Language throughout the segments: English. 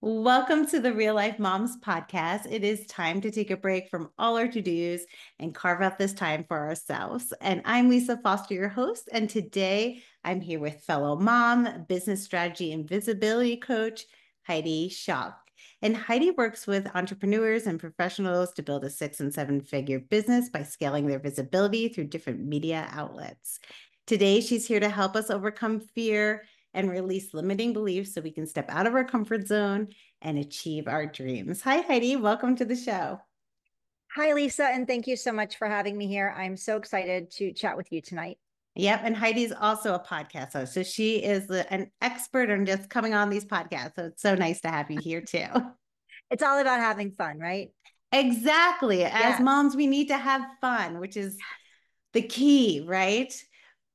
Welcome to the Real Life Moms podcast. It is time to take a break from all our to-dos and carve out this time for ourselves. And I'm Lisa Foster, your host. And today I'm here with fellow mom, business strategy and visibility coach, Heidi Schalk. And Heidi works with entrepreneurs and professionals to build a 6 and 7 figure business by scaling their visibility through different media outlets. Today, she's here to help us overcome fear and release limiting beliefs so we can step out of our comfort zone and achieve our dreams. Hi, Heidi. Welcome to the show. Hi, Lisa, and thank you so much for having me here. I'm so excited to chat with you tonight. Yep. And Heidi's also a podcast host. So she is an expert on just coming on these podcasts. So it's so nice to have you here too. It's all about having fun, right? Exactly. As Yes. moms, we need to have fun, which is the key, right?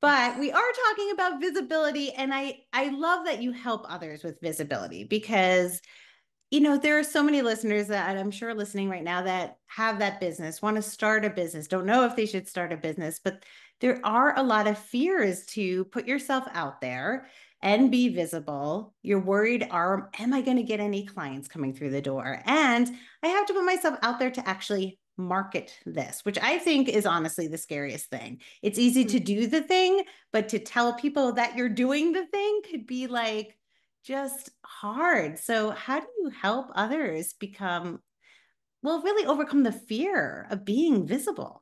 But we Yes. are talking about visibility. And I love that you help others with visibility because there are so many listeners that I'm sure listening right now that have that business, want to start a business, don't know if they should start a business, but there are a lot of fears to put yourself out there and be visible. You're worried, am I going to get any clients coming through the door? And I have to put myself out there to actually market this, which I think is honestly the scariest thing. It's easy to do the thing, but to tell people that you're doing the thing could be like, just hard. So, how do you help others really overcome the fear of being visible?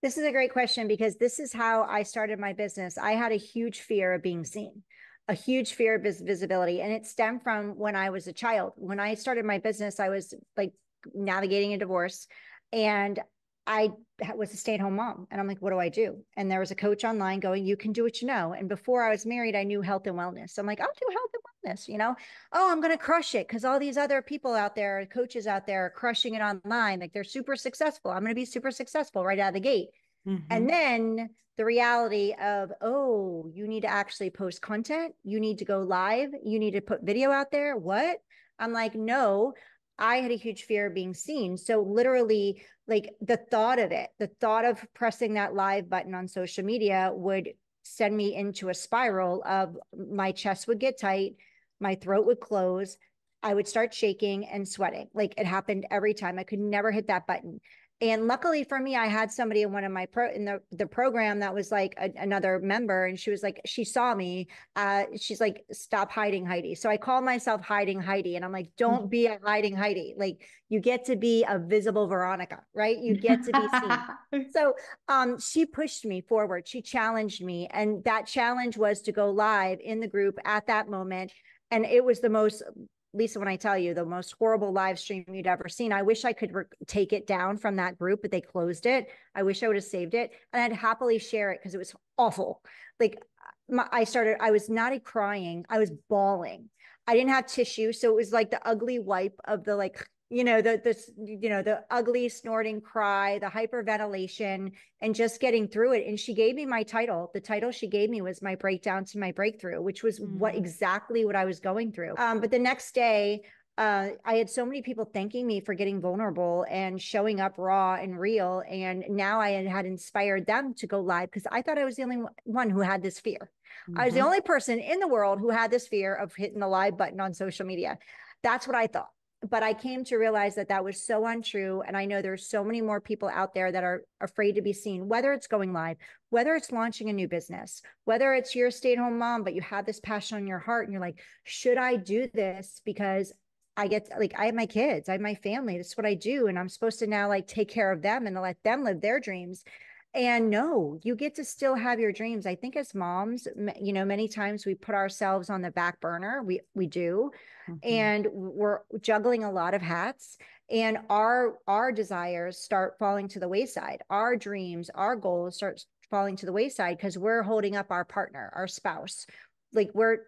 This is a great question because this is how I started my business. I had a huge fear of being seen, a huge fear of visibility. And it stemmed from when I was a child. When I started my business, I was like navigating a divorce and I was a stay-at-home mom. And I'm like, what do I do? And there was a coach online going, you can do what you know. And before I was married, I knew health and wellness. So I'm like, I'll do health and wellness. Oh, I'm going to crush it because all these other people out there, coaches out there are crushing it online. Like they're super successful. I'm going to be super successful right out of the gate. And Mm-hmm. then the reality of, oh, you need to actually post content. You need to go live. You need to put video out there. What? I'm like, no, I had a huge fear of being seen. So literally, like the thought of it, the thought of pressing that live button on social media would send me into a spiral of my chest would get tight, my throat would close, I would start shaking and sweating. Like it happened every time. I could never hit that button. And luckily for me, I had somebody in one of my in the program that was like another member, and she was like, she saw me. She's like, stop hiding, Heidi. So I call myself hiding Heidi, and I'm like, don't be a hiding Heidi. Like you get to be a visible Veronica, right? You get to be seen. So she pushed me forward. She challenged me, and that challenge was to go live in the group at that moment. And it was the most, Lisa, when I tell you the most horrible live stream you'd ever seen, I wish I could take it down from that group, but they closed it. I wish I would have saved it, and I'd happily share it because it was awful. Like I was not crying, I was bawling. I didn't have tissue, so it was like the ugly wipe of the like the ugly snorting cry, the hyperventilation, and just getting through it. And she gave me my title. The title she gave me was my breakdown to my breakthrough, which was exactly what I was going through. But the next day, I had so many people thanking me for getting vulnerable and showing up raw and real. And now I had inspired them to go live because I thought I was the only one who had this fear. I was the Mm-hmm. only person in the world who had this fear of hitting the live button on social media. That's what I thought. But I came to realize that that was so untrue. And I know there's so many more people out there that are afraid to be seen, whether it's going live, whether it's launching a new business, whether it's you're a stay-at-home mom, but you have this passion on your heart and you're like, should I do this? Because I have my kids, I have my family. That's what I do. And I'm supposed to now like take care of them and let them live their dreams. And no, you get to still have your dreams. I think as moms, many times we put ourselves on the back burner. We do, Mm-hmm. and we're juggling a lot of hats, and our desires start falling to the wayside. Our dreams, our goals start falling to the wayside because we're holding up our partner, our spouse. Like we're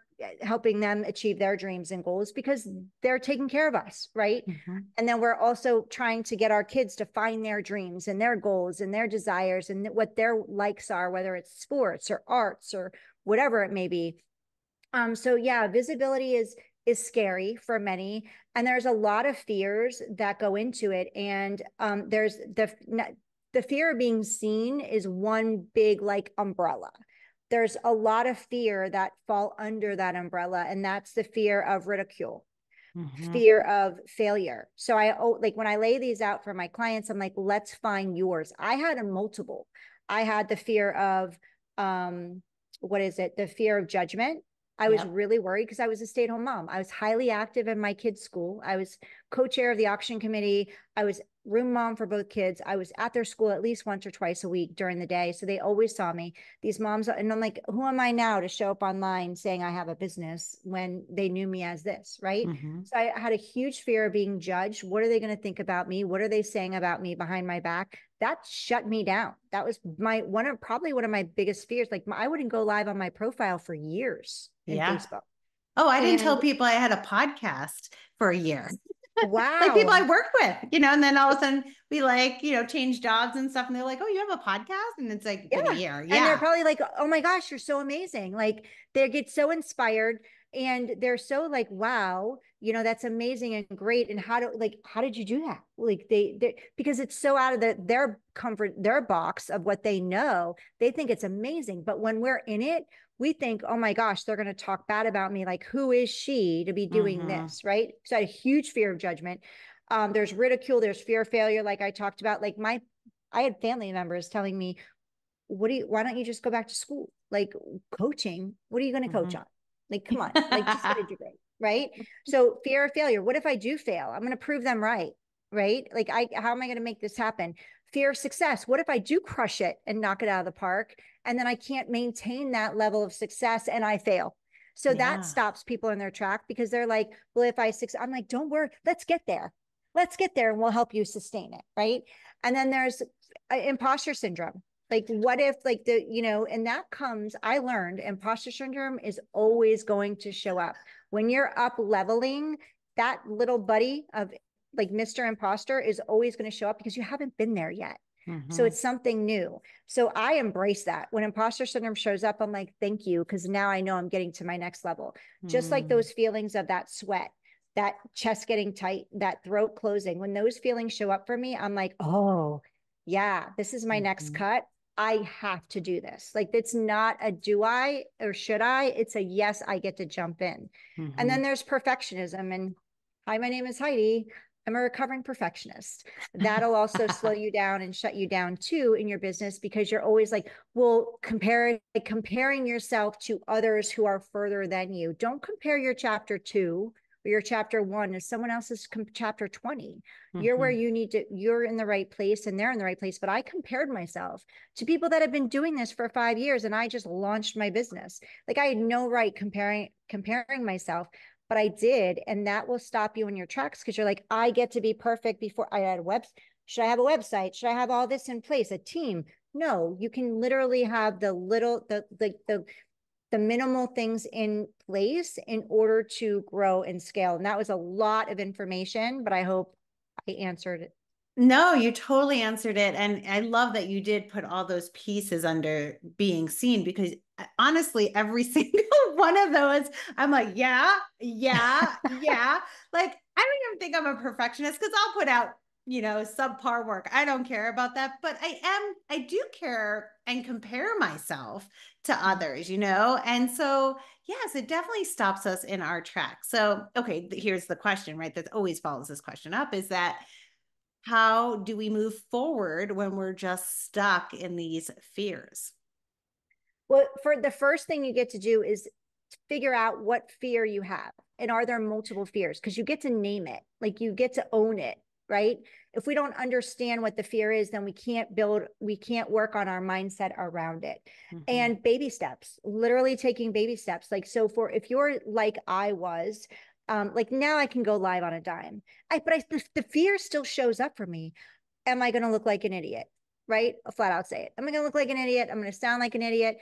helping them achieve their dreams and goals because they're taking care of us, right? Mm-hmm. And then we're also trying to get our kids to find their dreams and their goals and their desires and what their likes are, whether it's sports or arts or whatever it may be. So yeah, visibility is scary for many, and there's a lot of fears that go into it. And there's the fear of being seen is one big like umbrella. There's a lot of fear that fall under that umbrella, and that's the fear of ridicule. Mm-hmm. fear of failure. So like when I lay these out for my clients, I'm like, let's find yours. I had a multiple. I had the fear of what is it? The fear of judgment. I was Yep. really worried because I was a stay-at-home mom. I was highly active in my kids' school. I was co-chair of the auction committee. I was room mom for both kids. I was at their school at least once or twice a week during the day. So they always saw me. These moms, and I'm like, who am I now to show up online saying I have a business when they knew me as this, right? Mm-hmm. So I had a huge fear of being judged. What are they going to think about me? What are they saying about me behind my back? That shut me down. That was probably one of my biggest fears. Like I wouldn't go live on my profile for years in Yeah. Facebook. Oh, I didn't tell And people I had a podcast for a year. Like people I wow. worked with, and then all of a sudden we like, change jobs and stuff. And they're like, oh, you have a podcast? And it's like been a Yeah. year. And they're Yeah. probably like, oh my gosh, you're so amazing. Like they get so inspired and they're so like, wow, that's amazing and great. And how did you do that? Like because it's so out of their comfort, their box of what they know, they think it's amazing. But when we're in it, we think, oh my gosh, they're going to talk bad about me. Like, who is she to be doing Mm-hmm. this? Right. So I had a huge fear of judgment. There's ridicule, there's fear of failure. Like I talked about, I had family members telling me, why don't you just go back to school? Like coaching, what are you going to coach Mm-hmm. on? Like, come on, like just get a degree, right? So fear of failure. What if I do fail? I'm going to prove them right, right? Like how am I going to make this happen? Fear of success. What if I do crush it and knock it out of the park and then I can't maintain that level of success and I fail? So that Yeah. stops people in their track because they're like, well, if I succeed, I'm like, don't worry, let's get there. Let's get there and we'll help you sustain it, right? And then there's imposter syndrome. Like what if like and that comes, I learned imposter syndrome is always going to show up when you're up leveling. That little buddy of like Mr. Imposter is always going to show up because you haven't been there yet. So Mm-hmm. it's something new. So I embrace that. When imposter syndrome shows up, I'm like, thank you, because now I know I'm getting to my next level. Just like Mm-hmm. those feelings of that sweat, that chest getting tight, that throat closing, when those feelings show up for me, I'm like, oh yeah, this is my next Mm-hmm. cut. I have to do this. Like it's not a do I or should I? It's a yes, I get to jump in. And Mm-hmm. then there's perfectionism. And hi, my name is Heidi. I'm a recovering perfectionist. That'll also slow you down and shut you down too in your business because you're always like, well, comparing yourself to others who are further than you. Don't compare your chapter 2 or your chapter 1 to someone else's chapter 20. You're where Mm-hmm. you need to, you're in the right place and they're in the right place. But I compared myself to people that have been doing this for 5 years and I just launched my business. Like I had no right comparing myself, but I did. And that will stop you in your tracks because you're like, I get to be perfect before I had a web. Should I have a website? Should I have all this in place? A team? No, you can literally have the minimal things in place in order to grow and scale. And that was a lot of information, but I hope I answered it. No, you totally answered it. And I love that you did put all those pieces under being seen because honestly, every single one of those, I'm like, yeah, yeah, yeah. Like, I don't even think I'm a perfectionist because I'll put out, subpar work. I don't care about that. But I do care and compare myself to others, And so, yes, it definitely stops us in our track. So, okay, here's the question, right? That always follows this question up is that how do we move forward when we're just stuck in these fears? Well, for the first thing you get to do is figure out what fear you have. And are there multiple fears? Because you get to name it, like you get to own it, right? If we don't understand what the fear is, then we can't work on our mindset around it. Mm-hmm. And baby steps, literally taking baby steps. Like, so if you're like I was, like now I can go live on a dime. The fear still shows up for me. Am I going to look like an idiot? Right? I'll flat out say it. Am I going to look like an idiot? I'm going to sound like an idiot.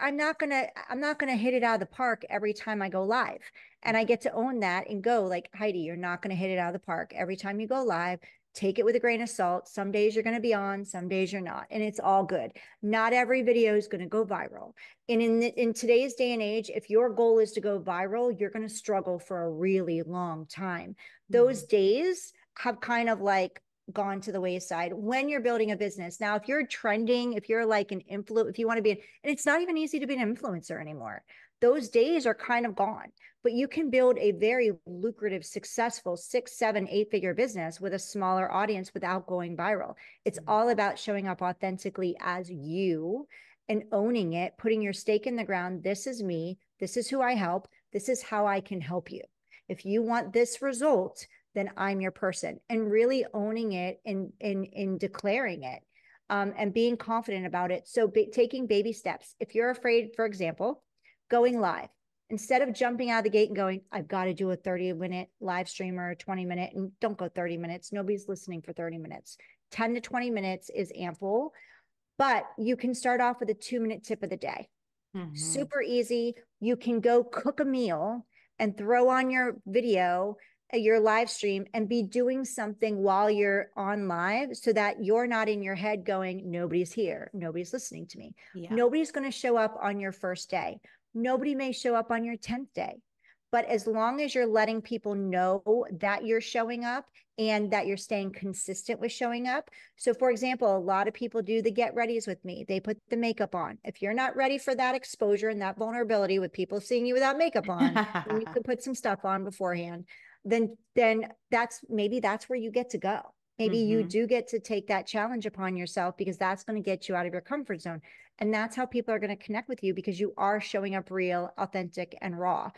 I'm not gonna hit it out of the park every time I go live. And I get to own that and go like, Heidi, you're not gonna hit it out of the park every time you go live. Take it with a grain of salt. Some days you're going to be on, some days you're not, and it's all good. Not every video is going to go viral. And in today's day and age, if your goal is to go viral, you're going to struggle for a really long time. Those Mm-hmm. days have kind of like gone to the wayside when you're building a business. Now, if you're trending, if you're like if you want to be, and it's not even easy to be an influencer anymore. those days are kind of gone. But you can build a very lucrative, successful 6, 7, 8-figure business with a smaller audience without going viral. It's all about showing up authentically as you and owning it, putting your stake in the ground. This is me. This is who I help. This is how I can help you. If you want this result, then I'm your person, and really owning it and declaring it, and being confident about it. So taking baby steps. If you're afraid, for example, going live, instead of jumping out of the gate and going, I've got to do a 30-minute live stream or a 20-minute, and don't go 30 minutes. Nobody's listening for 30 minutes. 10 to 20 minutes is ample, but you can start off with a 2-minute tip of the day. Mm-hmm. Super easy. You can go cook a meal and throw on your video, your live stream, and be doing something while you're on live, so that you're not in your head going, nobody's here, nobody's listening to me. Yeah. Nobody's going to show up on your first day. Nobody may show up on your 10th day. But as long as you're letting people know that you're showing up and that you're staying consistent with showing up. So for example, a lot of people do the get readies with me. They put the makeup on. If you're not ready for that exposure and that vulnerability with people seeing you without makeup on, and you can put some stuff on beforehand, then that's where you get to go. Maybe you do get to take that challenge upon yourself, because that's going to get you out of your comfort zone. And that's how people are going to connect with you, because you are showing up real, authentic, and raw.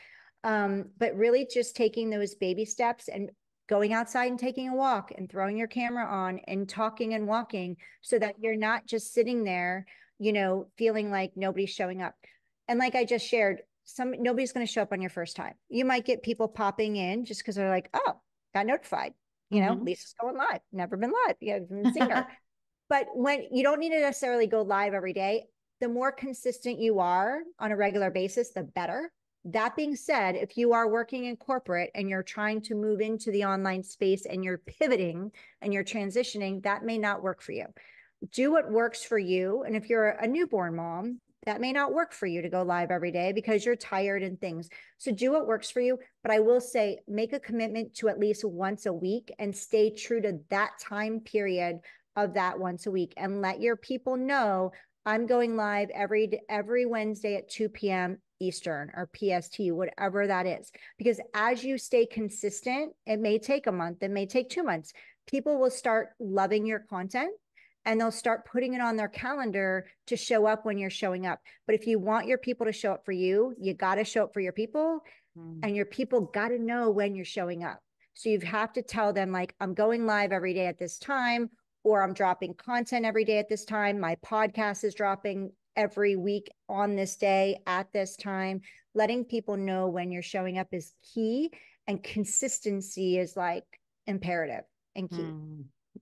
But really just taking those baby steps and going outside and taking a walk and throwing your camera on and talking and walking, so that you're not just sitting there, feeling like nobody's showing up. And like I just shared, nobody's going to show up on your first time. You might get people popping in just because they're like, oh, got notified. Lisa's going live. Never been live. You haven't seen her. But when you don't need to necessarily go live every day, the more consistent you are on a regular basis, the better. That being said, if you are working in corporate and you're trying to move into the online space and you're pivoting and you're transitioning, that may not work for you. Do what works for you. And if you're a newborn mom, that may not work for you to go live every day because you're tired and things. So do what works for you. But I will say, make a commitment to at least once a week and stay true to that time period of that once a week, and let your people know, I'm going live every Wednesday at 2 p.m. Eastern or PST, whatever that is. Because as you stay consistent, it may take a month, it may take 2 months. People will start loving your content, and they'll start putting it on their calendar to show up when you're showing up. But if you want your people to show up for you, you got to show up for your people, and your people got to know when you're showing up. So you have to tell them, like, I'm going live every day at this time, or I'm dropping content every day at this time. My podcast is dropping every week on this day at this time. Letting people know when you're showing up is key, and consistency is like imperative and key.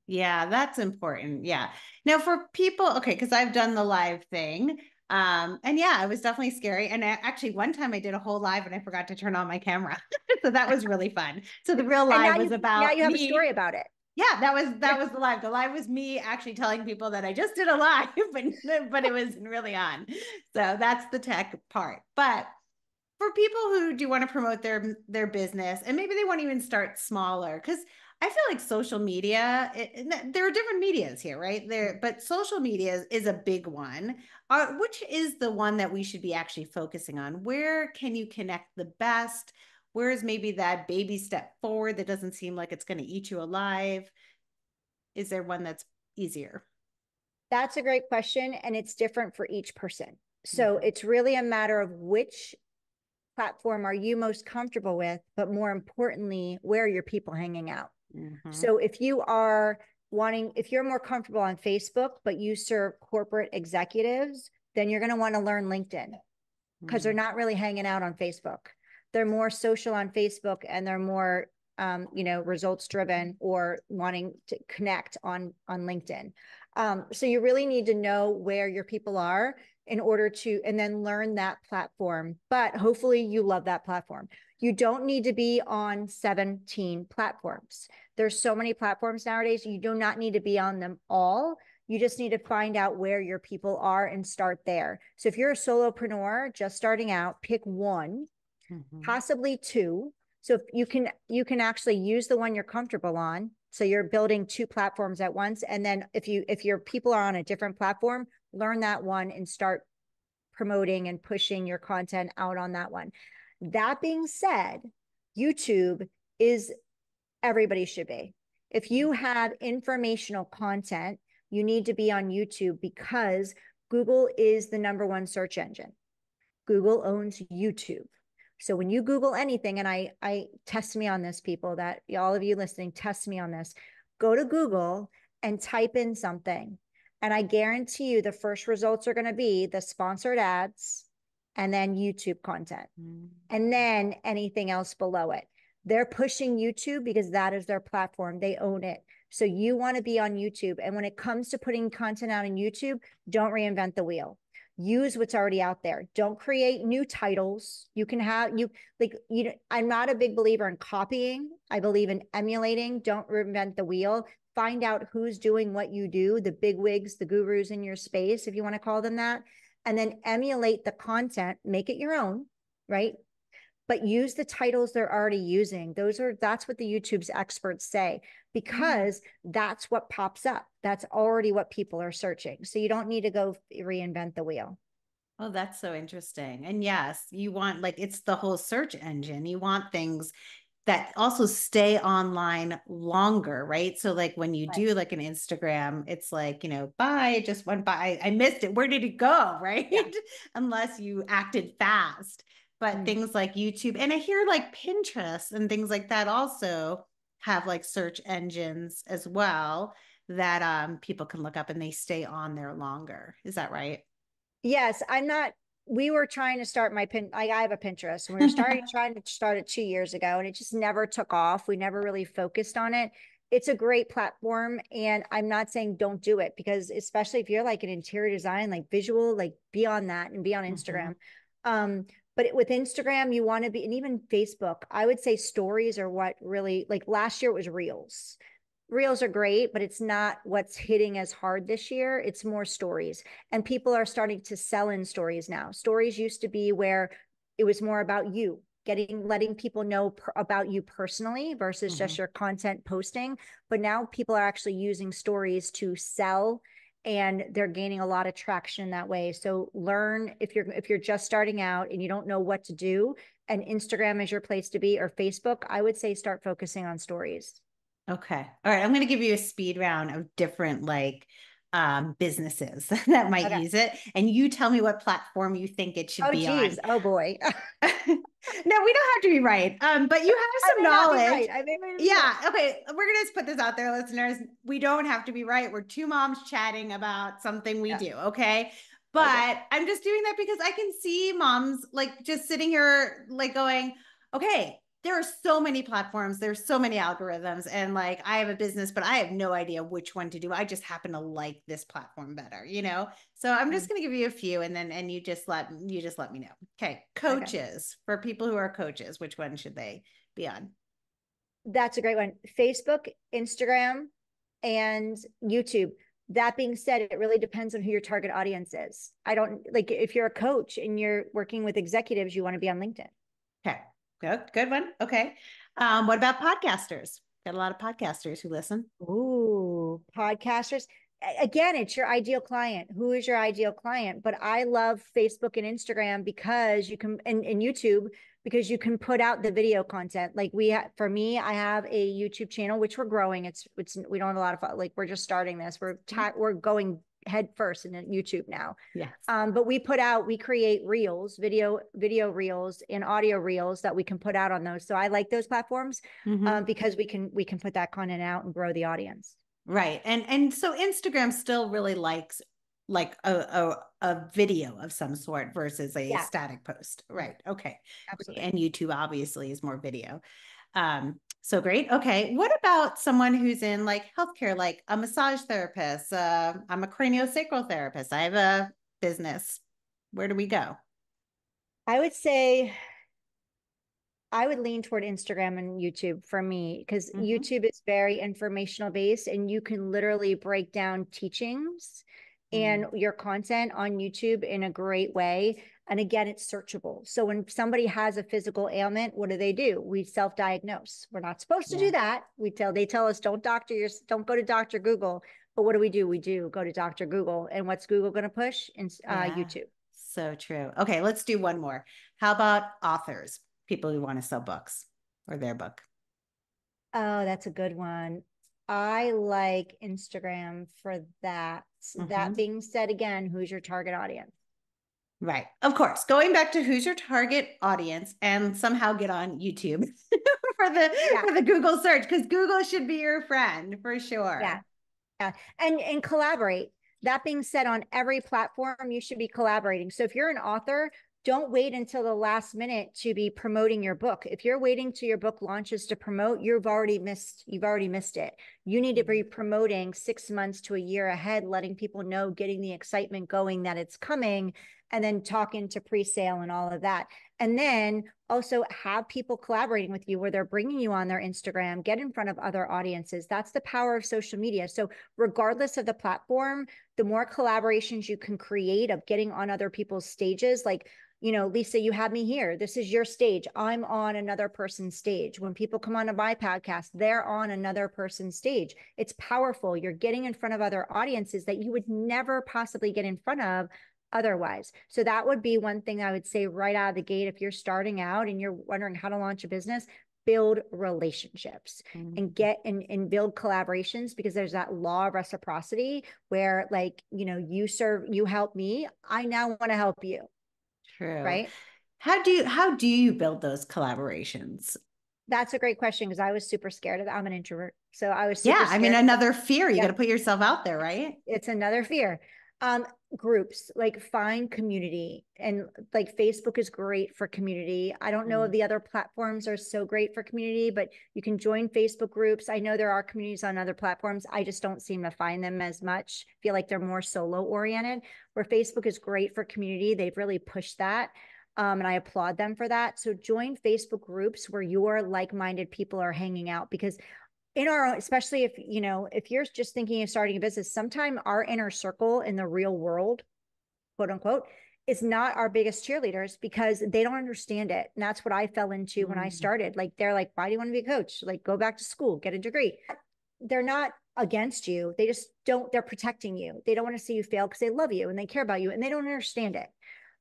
Yeah, that's important. Yeah. Now for people, okay, because I've done the live thing. And yeah, it was definitely scary. And actually one time I did a whole live and I forgot to turn on my camera. So that was really fun. So the real live was about now you have me. A story about it. Yeah, that was the live. The live was me actually telling people that I just did a live, but it wasn't really on. So that's the tech part. But for people who do want to promote their business, and maybe they want to even start smaller, because I feel like social media, there are different medias here, right? But social media is a big one. Which is the one that we should be actually focusing on? Where can you connect the best? Where is maybe that baby step forward that doesn't seem like it's going to eat you alive? Is there one that's easier? That's a great question. And it's different for each person. So it's really a matter of which platform are you most comfortable with, but more importantly, where are your people hanging out? So if you're more comfortable on Facebook, but you serve corporate executives, then you're going to want to learn LinkedIn, because they're not really hanging out on Facebook. They're more social on Facebook, and they're more, results driven, or wanting to connect on LinkedIn. So you really need to know where your people are in order to, and then learn that platform. But hopefully you love that platform. You don't need to be on 17 platforms. There's so many platforms nowadays. You do not need to be on them all. You just need to find out where your people are and start there. So if you're a solopreneur just starting out, pick one, possibly two. So if you can actually use the one you're comfortable on. So you're building 2 platforms at once. And then if your people are on a different platform, learn that one and start promoting and pushing your content out on that one. That being said, YouTube is everybody should be. If you have informational content, you need to be on YouTube because Google is the number one search engine. Google owns YouTube. So when you Google anything, and I test me on this, people, that all of you listening, test me on this. Go to Google and type in something. And I guarantee you the first results are going to be the sponsored ads and then YouTube content. And then anything else below it. They're pushing YouTube because that is their platform. They own it. So you want to be on YouTube. And when it comes to putting content out on YouTube, don't reinvent the wheel. Use what's already out there. Don't create new titles. You can have I'm not a big believer in copying. I believe in emulating. Don't reinvent the wheel. Find out who's doing what you do, the big wigs, the gurus in your space, if you want to call them that, and then emulate the content, make it your own, right? But use the titles they're already using. That's what the YouTube's experts say, because that's what pops up. That's already what people are searching. So you don't need to go reinvent the wheel. Oh, that's so interesting. And yes, you want, like, it's the whole search engine. You want things that also stay online longer, right? So like when you Right. do like an Instagram, it's like, bye, it just went by. I missed it. Where did it go? Right? Yeah. Unless you acted fast. But Mm. things like YouTube, and I hear like Pinterest and things like that also have like search engines as well that people can look up and they stay on there longer. Is that right? Yes, I'm not. We were trying to start my pin. I have a Pinterest, and we were trying to start it 2 years ago, and it just never took off. We never really focused on it. It's a great platform, and I'm not saying don't do it, because especially if you're like an interior design, like visual, like be on that and be on Mhm. Instagram. But with Instagram, you want to be, and even Facebook, I would say stories are what really, like last year it was reels. Reels are great, but it's not what's hitting as hard this year. It's more stories. And people are starting to sell in stories now. Stories used to be where it was more about you, letting people know about you personally versus just Mhm. your content posting. But now people are actually using stories to sell, and they're gaining a lot of traction that way. So learn, if you're just starting out and you don't know what to do, and Instagram is your place to be, or Facebook, I would say start focusing on stories. Okay. All right. I'm going to give you a speed round of different like businesses that might Okay. use it. And you tell me what platform you think it should Oh, be geez. on. Oh, boy. No, we don't have to be right. But you have I some may not be knowledge. right. I may not be right. Yeah. Okay. We're going to put this out there, listeners. We don't have to be right. We're two moms chatting about something we Yeah. do. Okay. Okay. But I'm just doing that because I can see moms like just sitting here, like going, okay, there are so many platforms, there's so many algorithms, and like I have a business, but I have no idea which one to do. I just happen to like this platform better. So I'm just Mm. going to give you a few, and then and you just let me know. Okay, Okay. coaches, for people who are coaches, which one should they be on? That's a great one. Facebook, Instagram, and YouTube. That being said, it really depends on who your target audience is. I don't like, if you're a coach and you're working with executives, you want to be on LinkedIn. Okay, good one. Okay, what about podcasters? Got a lot of podcasters who listen. Ooh, podcasters. Again, it's your ideal client. Who is your ideal client? But I love Facebook and Instagram because you can, and YouTube, because you can put out the video content. Like for me, I have a YouTube channel, which we're growing. We don't have a lot of, like, we're just starting this. We're going head first in YouTube now. Yes. But we create reels, video reels and audio reels that we can put out on those. So I like those platforms, Mm-hmm. because we can put that content out and grow the audience. Right. And so Instagram still really likes like a video of some sort versus a Yeah, static post. Right. Okay. absolutely. And YouTube obviously is more video. So great. Okay. What about someone who's in like healthcare, like a massage therapist? I'm a craniosacral therapist. I have a business. Where do we go? I would say I would lean toward Instagram and YouTube for me, because Mm-hmm. YouTube is very informational based, and you can literally break down teachings and Mm, your content on YouTube in a great way. And again, it's searchable. So when somebody has a physical ailment, what do? We self-diagnose. We're not supposed to do yeah. that. They tell us don't go to Dr. Google. But what do? We do go to Dr. Google. And what's Google going to push? In Yeah. YouTube. So true. Okay, let's do one more. How about authors, people who want to sell books or their book? Oh, that's a good one. I like Instagram for that. That Hmm. being said, again, who's your target audience? Right. Of course. Going back to who's your target audience and somehow get on YouTube Yeah, for the Google search because Google should be your friend for yeah. sure. Yeah. And collaborate. That being said, on every platform, you should be collaborating. So if you're an author, don't wait until the last minute to be promoting your book. If you're waiting till your book launches to promote, you've already missed it. You need to be promoting 6 months to a year ahead, letting people know, getting the excitement going that it's coming, and then talking to pre-sale and all of that. And then also have people collaborating with you where they're bringing you on their Instagram, get in front of other audiences. That's the power of social media. So regardless of the platform, the more collaborations you can create of getting on other people's stages, like, Lisa, you have me here. This is your stage. I'm on another person's stage. When people come on to my podcast, they're on another person's stage. It's powerful. You're getting in front of other audiences that you would never possibly get in front of otherwise. So that would be one thing I would say right out of the gate. If you're starting out and you're wondering how to launch a business, build relationships and Mhm. and build collaborations, because there's that law of reciprocity where, like, you help me, I now want to help you, True. right? How do you build those collaborations? That's a great question, because I was super scared of that. I'm an introvert, so I was super Yeah, I mean, scared of that. another fear. You got to Yep. put yourself out there, right? It's another fear. um Groups, like, find community, and like Facebook is great for community. I don't know if Mm. the other platforms are so great for community, but you can join Facebook groups. I know there are communities on other platforms, I just don't seem to find them as much. I feel like they're more solo oriented, where Facebook is great for community. They've really pushed that. And I applaud them for that. So join Facebook groups where your like-minded people are hanging out, because in our own, especially if you're just thinking of starting a business, sometime our inner circle in the real world, quote unquote, is not our biggest cheerleaders, because they don't understand it. And that's what I fell into when I Mm. started. Like, they're like, why do you want to be a coach? Like, go back to school, get a degree. They're not against you. They just don't, they're protecting you. They don't want to see you fail because they love you and they care about you and they don't understand it.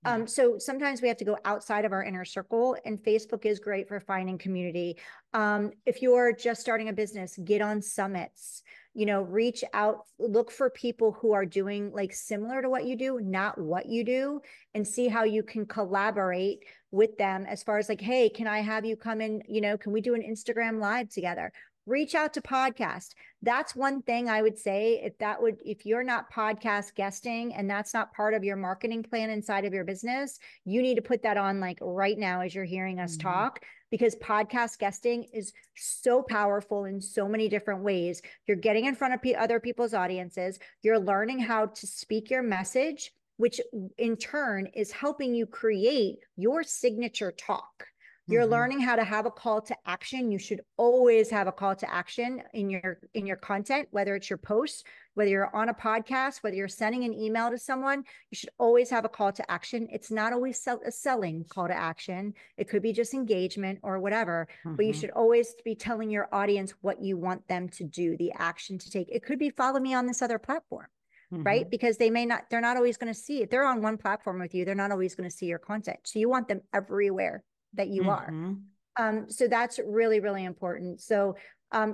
Yeah. So sometimes we have to go outside of our inner circle, and Facebook is great for finding community. If you're just starting a business, get on summits, reach out, look for people who are doing like similar to what you do, not what you do, and see how you can collaborate with them as far as like, hey, can I have you come in? Can we do an Instagram live together? Reach out to podcast. That's one thing I would say. If you're not podcast guesting and that's not part of your marketing plan inside of your business, you need to put that on like right now as you're hearing us Mhm. talk, because podcast guesting is so powerful in so many different ways. You're getting in front of other people's audiences. You're learning how to speak your message, which in turn is helping you create your signature talk. You're Mhm. learning how to have a call to action. You should always have a call to action in your content, whether it's your posts, whether you're on a podcast, whether you're sending an email to someone. You should always have a call to action. It's not always a selling call to action. It could be just engagement or whatever, but you should Mhm. always be telling your audience what you want them to do, the action to take. It could be follow me on this other platform, right? Mhm. Because they're not always going to see it. They're on one platform with you. They're not always going to see your content. So you want them everywhere that you are. Mhm. So that's really, really important. So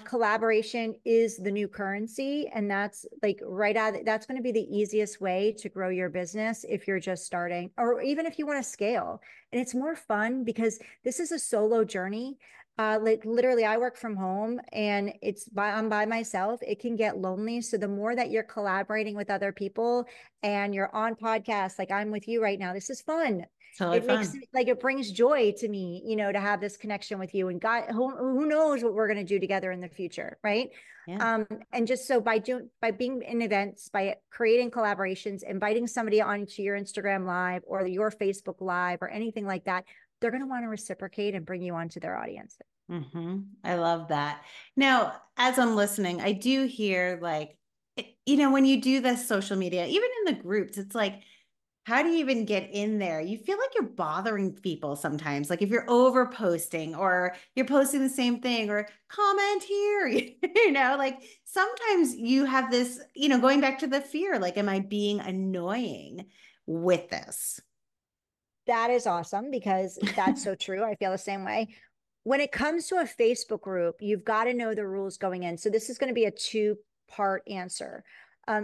collaboration is the new currency. And that's like that's going to be the easiest way to grow your business if you're just starting, or even if you want to scale. And it's more fun because this is a solo journey. Like, literally, I work from home and I'm by myself. It can get lonely. So the more that you're collaborating with other people and you're on podcasts, like I'm with you right now, this is fun. Totally It makes fun. like, it brings joy to me, to have this connection with you. And God, who knows what we're going to do together in the future, right? Yeah. And just so by being in events, by creating collaborations, inviting somebody onto your Instagram live or your Facebook live or anything like that, they're going to want to reciprocate and bring you onto their audience. I love that. Now, as I'm listening, I do hear like, you know, when you do this social media, even in the groups, it's like, how do you even get in there? You feel like you're bothering people sometimes. Like if you're over posting or you're posting the same thing or comment here, like sometimes you have this, going back to the fear, like, am I being annoying with this? That is awesome because that's so true. I feel the same way. When it comes to a Facebook group, you've got to know the rules going in. So this is going to be a two-part answer.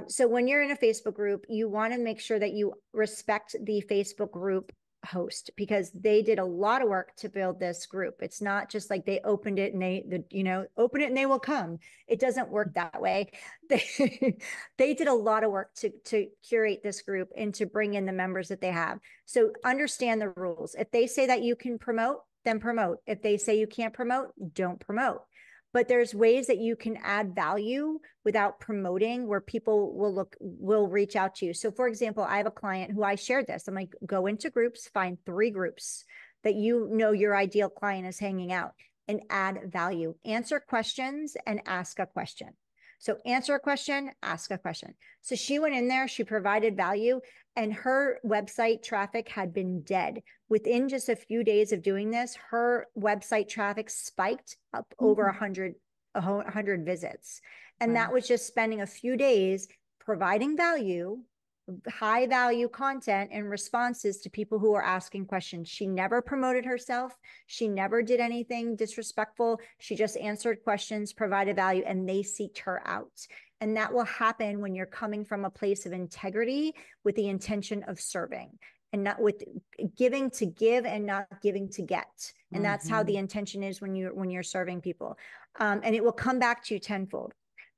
So when you're in a Facebook group, you want to make sure that you respect the Facebook group host because they did a lot of work to build this group. It's not just like they opened it and open it and they will come. It doesn't work that way. They did a lot of work to curate this group and to bring in the members that they have. So understand the rules. If they say that you can promote, then promote. If they say you can't promote, don't promote. But there's ways that you can add value without promoting where people will reach out to you. So for example, I have a client who I shared this. I'm like, go into groups, find 3 groups that you know your ideal client is hanging out and add value. Answer questions and ask a question. So answer a question, ask a question. So she went in there, she provided value, and her website traffic had been dead. Within just a few days of doing this, her website traffic spiked up over 100 visits. And that Wow. was just spending a few days providing value, high value content and responses to people who are asking questions. She never promoted herself. She never did anything disrespectful. She just answered questions, provided value, and they seeked her out. And that will happen when you're coming from a place of integrity with the intention of serving and not with giving to give and not giving to get. And that's how the intention is when you're serving people. And it will come back to you tenfold.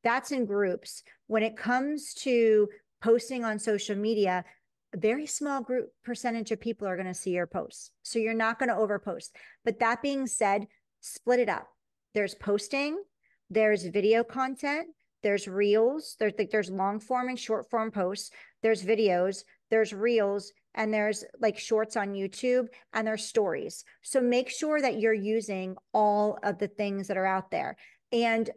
That's in groups. When it comes to posting on social media, a very small group percentage of people are going to see your posts. So you're not going to overpost. But that being said, split it up. There's posting, there's video content, there's reels, there's long form and short form posts, there's videos, there's reels, and there's like shorts on YouTube, and there's stories. So make sure that you're using all of the things that are out there and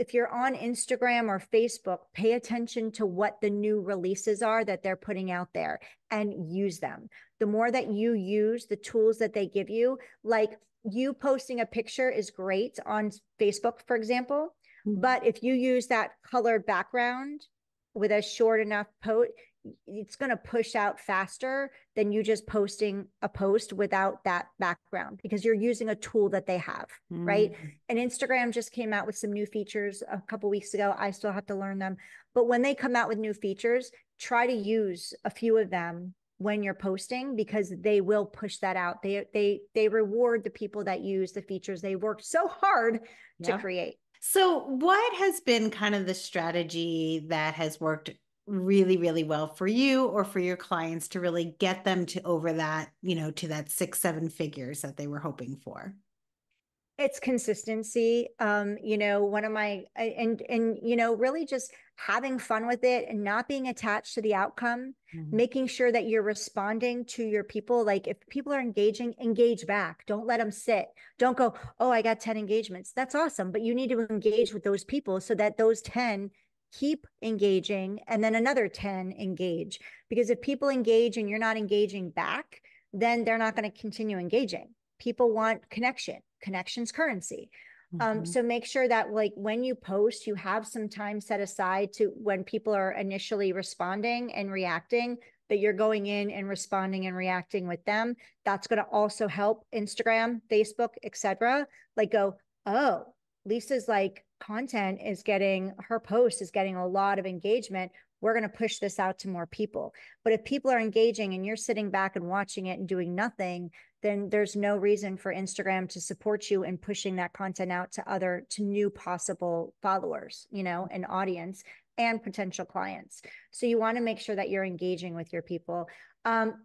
if you're on Instagram or Facebook, pay attention to what the new releases are that they're putting out there and use them. The more that you use the tools that they give you, like you posting a picture is great on Facebook, for example, but if you use that colored background with a short enough post, it's going to push out faster than you just posting a post without that background because you're using a tool that they have, right? And Instagram just came out with some new features a couple weeks ago. I still have to learn them. But when they come out with new features, try to use a few of them when you're posting because they will push that out. They reward the people that use the features they worked so hard to create. So what has been kind of the strategy that has worked really, really well for you or for your clients to really get them to over that, to that 6-7 figures that they were hoping for? It's consistency. One of my and really just having fun with it and not being attached to the outcome, making sure that you're responding to your people. Like if people are engaging, engage back. Don't let them sit. Don't go, oh, I got 10 engagements. That's awesome. But you need to engage with those people so that those 10 keep engaging and then another 10 engage. Because if people engage and you're not engaging back, then they're not going to continue engaging. People want connection's currency. So make sure that like when you post, you have some time set aside to when people are initially responding and reacting, that you're going in and responding and reacting with them. That's going to also help Instagram, Facebook, etc. Like go, oh, Lisa's like content is getting, her post is getting a lot of engagement. We're going to push this out to more people. But if people are engaging and you're sitting back and watching it and doing nothing, then there's no reason for Instagram to support you in pushing that content out to new possible followers, and audience and potential clients. So you want to make sure that you're engaging with your people.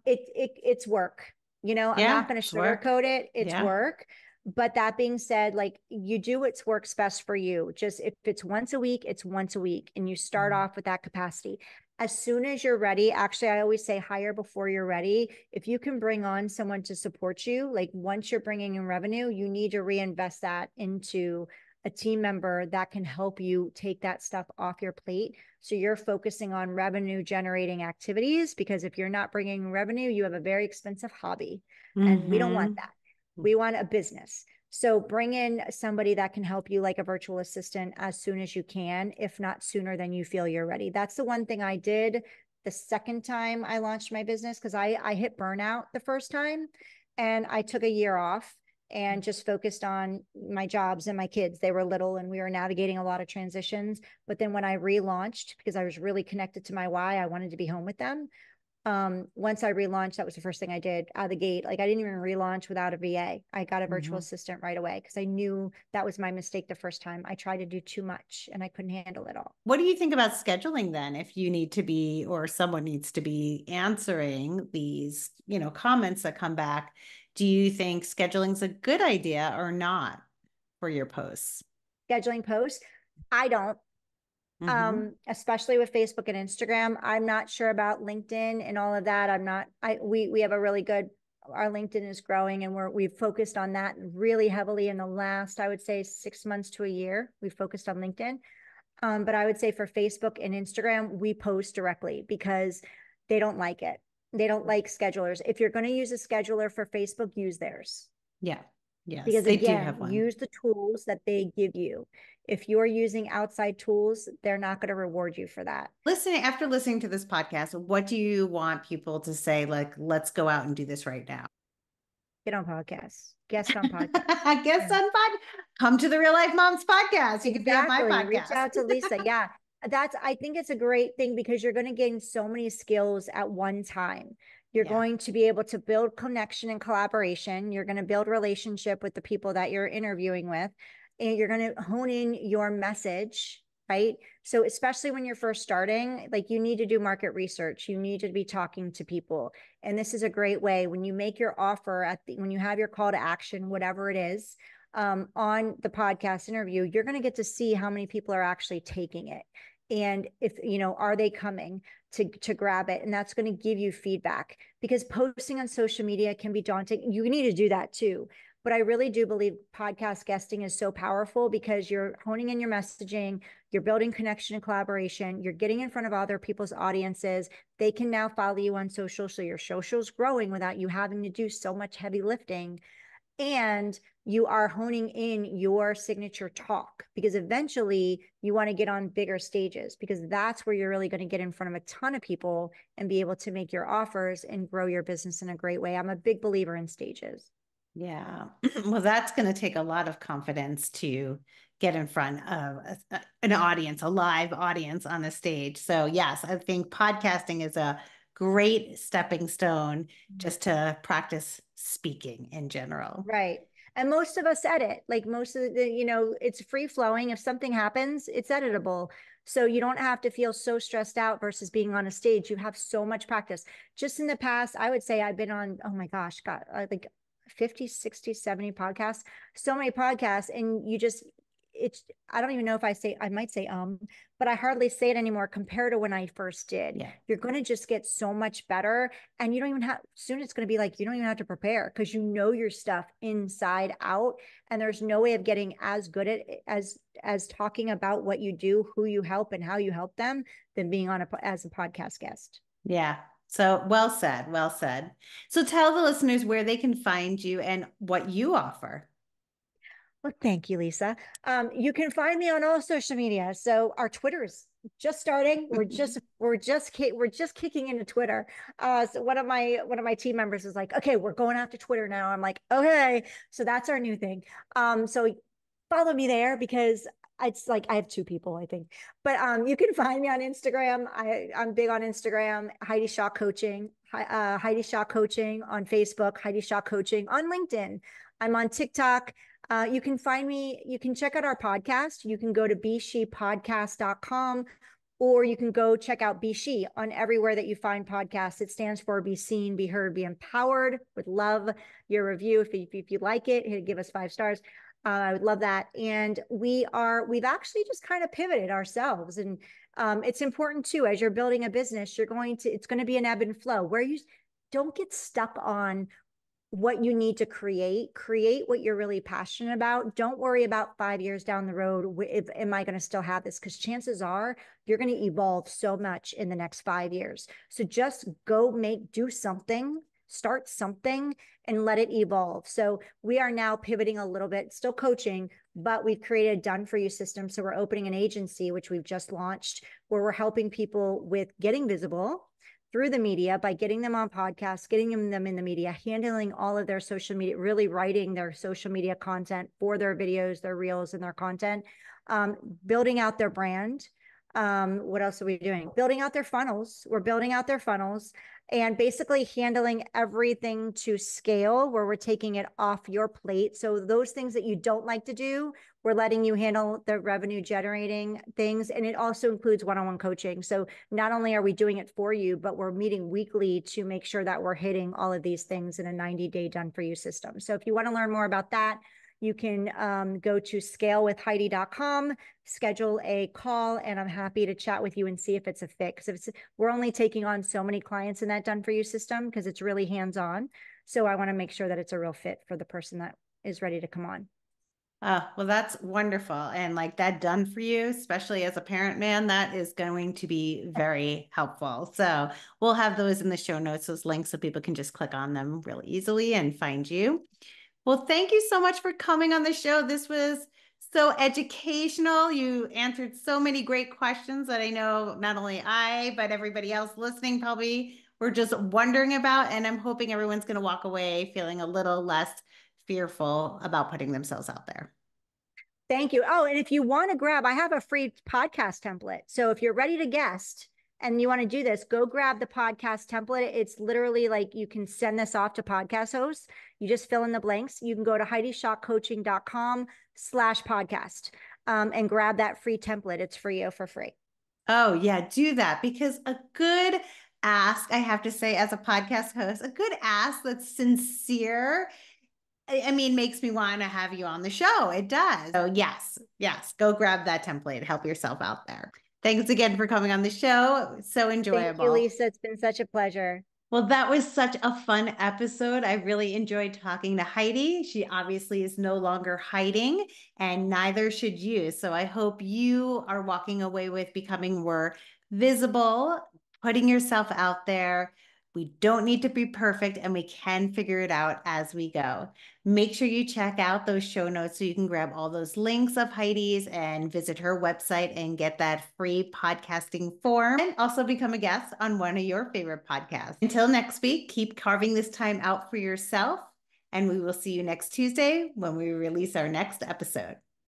It's work, I'm not going to sugarcoat it. It's work. But that being said, like you do what works best for you. Just if it's once a week, it's once a week. And you start off with that capacity. As soon as you're ready, actually, I always say hire before you're ready. If you can bring on someone to support you, like once you're bringing in revenue, you need to reinvest that into a team member that can help you take that stuff off your plate. So you're focusing on revenue generating activities, because if you're not bringing revenue, you have a very expensive hobby and we don't want that. We want a business. So bring in somebody that can help you like a virtual assistant as soon as you can, if not sooner than you feel you're ready. That's the one thing I did the second time I launched my business because I hit burnout the first time, and I took a year off and just focused on my jobs and my kids. They were little and we were navigating a lot of transitions. But then when I relaunched, because I was really connected to my why, I wanted to be home with them. Once I relaunched, that was the first thing I did out of the gate. Like I didn't even relaunch without a VA. I got a virtual assistant right away because I knew that was my mistake the first time. I tried to do too much and I couldn't handle it all. What do you think about scheduling then? If you need to be, or someone needs to be answering these, comments that come back, do you think scheduling's a good idea or not for your posts? Scheduling posts, I don't. Especially with Facebook and Instagram. I'm not sure about LinkedIn and all of that. We have a really good, our LinkedIn is growing and we've focused on that really heavily in the last, I would say 6 months to a year. We've focused on LinkedIn. But I would say for Facebook and Instagram, we post directly because they don't like it. They don't like schedulers. If you're going to use a scheduler for Facebook, use theirs. Yeah. Yes, Because they do have again, one. use the tools that they give you. If you're using outside tools, they're not going to reward you for that. After listening to this podcast, what do you want people to say? Like, let's go out and do this right now. Get on podcasts, guest on podcasts. Guest Yeah. on come to the Real Life Moms podcast. You could be on my Exactly. Reach podcast. out to Lisa. Yeah. I think it's a great thing because you're going to gain so many skills at one time. You're Yeah. going to be able to build connection and collaboration. You're going to build relationship with the people that you're interviewing with, and you're going to hone in your message, right? So especially when you're first starting, like you need to do market research. You need to be talking to people. And this is a great way when you make your offer when you have your call to action, whatever it is, on the podcast interview, you're going to get to see how many people are actually taking it. And if, are they coming to grab it? And that's going to give you feedback because posting on social media can be daunting. You need to do that too. But I really do believe podcast guesting is so powerful because you're honing in your messaging, you're building connection and collaboration, you're getting in front of other people's audiences. They can now follow you on social. So your social's growing without you having to do so much heavy lifting. And you are honing in your signature talk because eventually you want to get on bigger stages because that's where you're really going to get in front of a ton of people and be able to make your offers and grow your business in a great way. I'm a big believer in stages. Yeah. Well, that's going to take a lot of confidence to get in front of an audience, a live audience on a stage. So, yes, I think podcasting is a great stepping stone just to practice speaking in general. Right. And most of us edit, like most of it's free flowing. If something happens, it's editable. So you don't have to feel so stressed out versus being on a stage. You have so much practice. Just in the past, I would say I've been on, oh my gosh, God, like 50, 60, 70 podcasts, so many podcasts. And I don't even know if I might say, but I hardly say it anymore compared to when I first did. Yeah. You're going to just get so much better. And you don't even have, soon it's going to be like, you don't even have to prepare because you know your stuff inside out. And there's no way of getting as good at as talking about what you do, who you help and how you help them than being as a podcast guest. Yeah. So well said. Well said. So tell the listeners where they can find you and what you offer. Well, thank you, Lisa. You can find me on all social media. So our Twitter's just starting. We're just kicking into Twitter. So one of my team members is like, okay, we're going after Twitter now. I'm like, okay. So that's our new thing. So follow me there because it's like I have two people, I think. But you can find me on Instagram. I'm big on Instagram, Heidi Schalk Coaching, Heidi Schalk Coaching on Facebook, Heidi Schalk Coaching on LinkedIn. I'm on TikTok. You can find me, you can check out our podcast. You can go to beshepodcast.com or you can go check out Be She on everywhere that you find podcasts. It stands for Be Seen, Be Heard, Be Empowered. Would love your review. If you like it, give us 5 stars. I would love that. And we've actually just kind of pivoted ourselves. And it's important too, as you're building a business, it's going to be an ebb and flow where you don't get stuck on what you need to create what you're really passionate about. Don't worry about 5 years down the road. Am I going to still have this? Because chances are you're going to evolve so much in the next 5 years. So just do something, start something and let it evolve. So we are now pivoting a little bit, still coaching, but we've created a done for you system. So we're opening an agency, which we've just launched, where we're helping people with getting visible through the media by getting them on podcasts, getting them in the media, handling all of their social media, really writing their social media content for their videos, their reels, and their content, building out their brand. What else are we doing? Building out their funnels. We're building out their funnels and basically handling everything to scale where we're taking it off your plate. So those things that you don't like to do, we're letting you handle the revenue generating things. And it also includes one-on-one coaching. So not only are we doing it for you, but we're meeting weekly to make sure that we're hitting all of these things in a 90-day done for you system. So if you want to learn more about that, you can go to scalewithheidi.com, schedule a call, and I'm happy to chat with you and see if it's a fit. Because we're only taking on so many clients in that done for you system because it's really hands-on. So I want to make sure that it's a real fit for the person that is ready to come on. Oh, well, that's wonderful. And like that done for you, especially as a parent, man, that is going to be very helpful. So we'll have those in the show notes, those links, so people can just click on them really easily and find you. Well, thank you so much for coming on the show. This was so educational. You answered so many great questions that I know not only I, but everybody else listening probably were just wondering about. And I'm hoping everyone's going to walk away feeling a little less fearful about putting themselves out there. Thank you. Oh, and if you want to grab, I have a free podcast template. So if you're ready to guest and you want to do this, go grab the podcast template. It's literally like you can send this off to podcast hosts. You just fill in the blanks. You can go to HeidiSchalkCoaching.com/podcast and grab that free template. It's for you for free. Oh, yeah, do that because a good ask, I have to say, as a podcast host, a good ask that's sincere, I mean, makes me want to have you on the show. It does. So, yes, yes, go grab that template. Help yourself out there. Thanks again for coming on the show. So Thank you, enjoyable. Lisa. It's been such a pleasure. Well, that was such a fun episode. I really enjoyed talking to Heidi. She obviously is no longer hiding, and neither should you. So I hope you are walking away with becoming more visible, putting yourself out there. We don't need to be perfect, and we can figure it out as we go. Make sure you check out those show notes so you can grab all those links of Heidi's and visit her website and get that free podcasting form and also become a guest on one of your favorite podcasts. Until next week, keep carving this time out for yourself, and we will see you next Tuesday when we release our next episode.